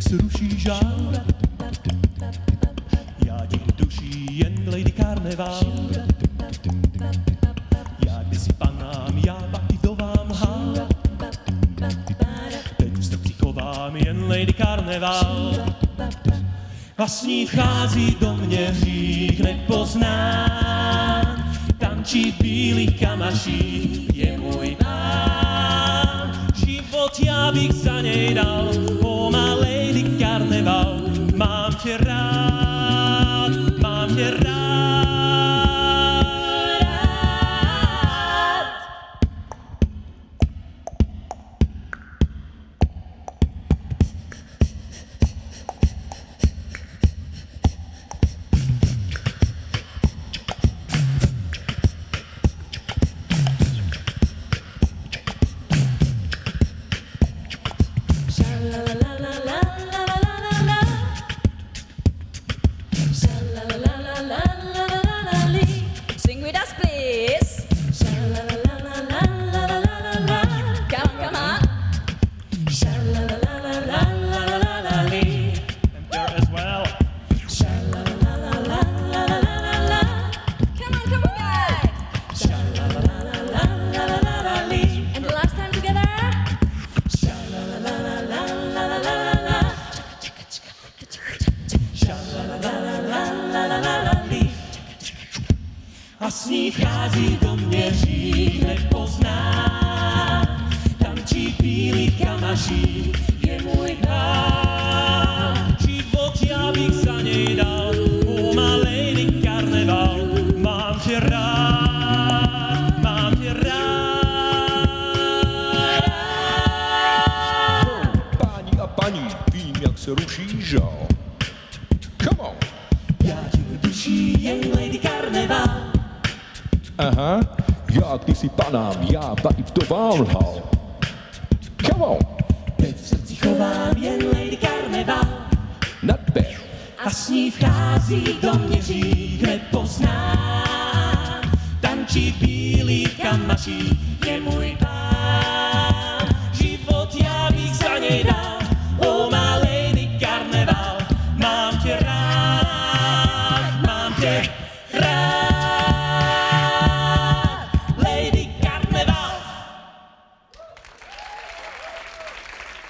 se ruší žár. Já ti duší jen Lady Karneval. Já kdysi panám, já pak i vdovám lhal. Teď v srdci chovám jen Lady Karneval. A s ní vchází do mě hřích nepoznán. Tančí v bílých kamaších, je můj pán. Život já bych za něj dal, o má Lady Karneval. Mám tě rád, mám tě rád. Sing with us, please. Come on, come on. And there as well. Come on, guys. And the last time together. A s ní vchází do mě hřích nepoznán. Tančí v bílých kamaších, je můj pán. Život já bych za něj dal, o má Lady Karneval. Mám tě rád, mám tě rád. Páni a paní, vím, jak se ruší žal. Come on. Já ti duší jen Lady Karneval. Aha, já kdysi panám, já pak i vdovám lhal. Come on. Teď v srdci chovám jen Lady Karneval. Not bad. A s ní vchází do mě hřích nepoznán. Tančí v bílých kamaších, je můj pán.